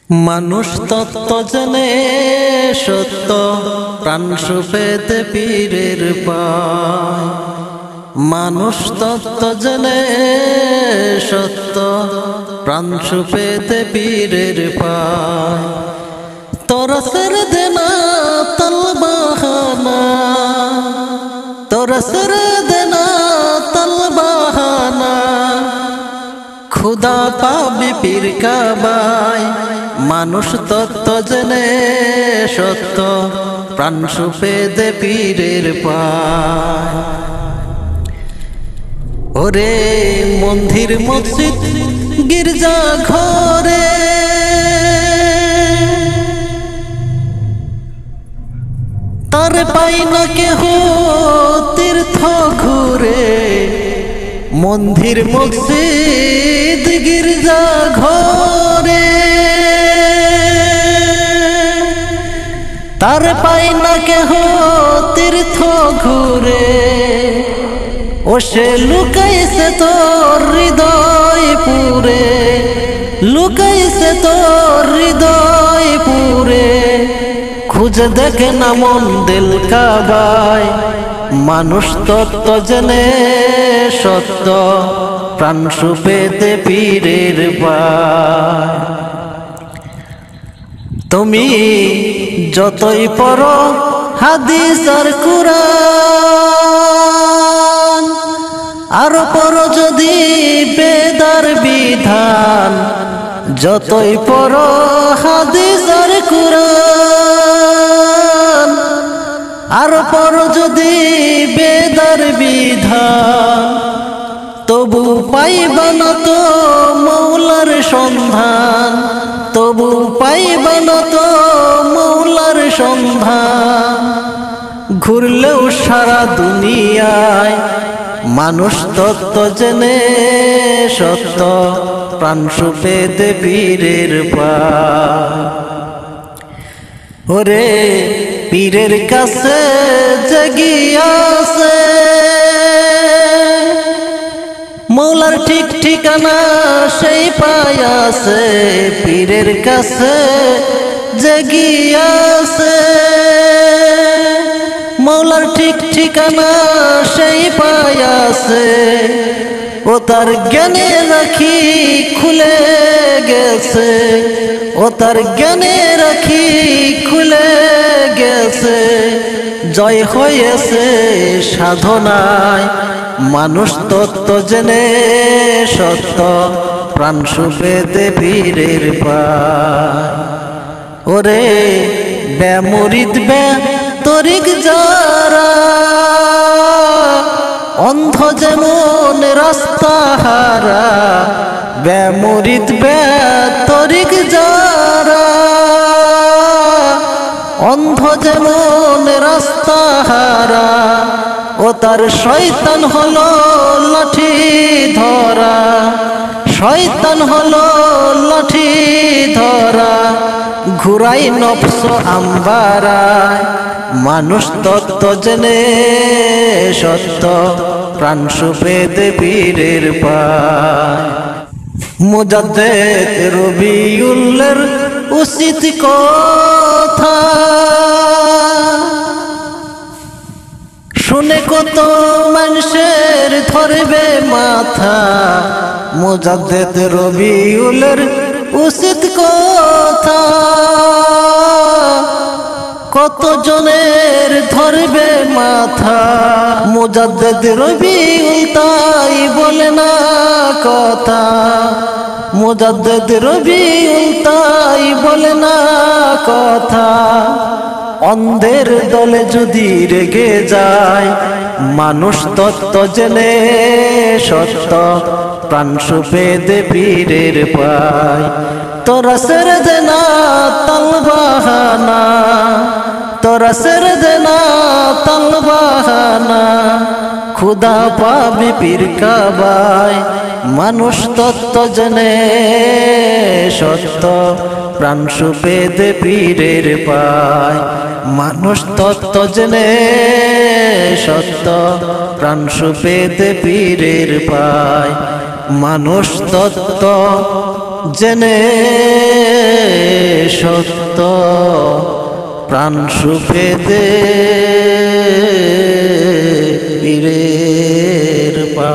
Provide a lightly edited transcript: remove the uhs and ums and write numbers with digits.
মানুষ তত্ত্ব জেনে সত্য প্রাণ সুপেতে পীরের পায়। মানুষ তত্ত্ব জেনে সত্য প্রাণ সুপেতে পীরের পায়। তোরা ছেড়ে দে না তাল বাহানা, তোরা ছেড়ে দে না তাল বাহানা, খুদা পাবি পীর কাবায়। মানুষ তত্ত্ব জেনে সত্য প্রাণ সুপেতে পীরের পায়। ওরে মন্দির মসজিদ গির্জা ঘরে তার পাই না কেহ তীর্থ ঘুরে। মন্দির মসজিদ গির্জা ঘরে তার পাই না কেহ তীর্থ ঘুরে। ও সে লুকাইছে তোর হৃদয় পুরে, লুকাইছে তোর হৃদয় পুরে। খুঁজে দেখে না মন দিল কাবায়। মানুষ তত্ত্ব জেনে সত্য প্রাণ সুপেতে পীরের পায়। তুমি যতই পড়ো হাদিস আর কুরআন, আরো পড়ো যদি বেদার বিধান। যতই পড়ো হাদিস আর কুরআন, আরো পড়ো যদি বেদার বিধান। তবু পাইবা না তো মৌলার সন্ধান, তবু পাইবা না তো মৌলার সন্ধান। ঘুরলেও সারা দুনিয়ায় মানুষ তত্ত্ব জেনে সত্য প্রাণ সুপেতে পীরের পায়। ওরে পীরের কাছে জাগিয়াছে মৌলার ঠিক ঠিকানা সেই পায়াছে। পীরের কাছে জাগিয়াছে মৌলার ঠিক ঠিকানা সেই পায়াছে। ও তার জ্ঞানে রাখি খুলে গেছে, ও তার জ্ঞানে রাখি খুলে গেছে। জয় হয়েছে সাধনায় মানুষ তত্ত্ব জেনে সত্য প্রাণ সুপেতে পীরের পায়। ওরে বেমুরিদ তরিক যারা অন্ধ যেমন রাস্তা হারা। বেমুরিদ তরিক যারা অন্ধ যেমন রাস্তা হারা। ও তার শয়তান হলো লাঠি ধরা, শয়তান হলো লাঠি ধরা। ঘুরাই নফস আম্বারায় মানুষ তত্ত্ব জেনে সত্য প্রাণ সুপেতে পীরের পায়। মুজাদ্দেদ রবিউল্লাহর উচিত কথা শুনে কত মানুষের ধরবে মাথা। মুজাদ্দেদ রবিউল্লাহর উচিত কথা কত জনের ধরবে মাথা। মুজাদ্দেদ রবিউল তাই বলে না কথা, মুজাদ্দেদ রবিউল তাই বলে না কথা। অন্ধের দলে যদি রেগে যায় মানুষ তত্ত্ব জেনে সত্য প্রাণ সুপেতে পীরের পায়। তোরা ছেড়ে দে না তাল বাহানা, তোরা ছেড়ে দে না তাল বাহানা, খুদা পাবি পীর কাবায়। মানুষ তত্ত্ব জেনে সত্য প্রাণ সুপেতে পীরের পায়। মানুষ তত্ত্ব জেনে সত্য প্রাণ সুপেতে পীরের পায়। মানুষ তত্ত্ব জেনে সত্য প্রাণ সুপে দে পীরের পা।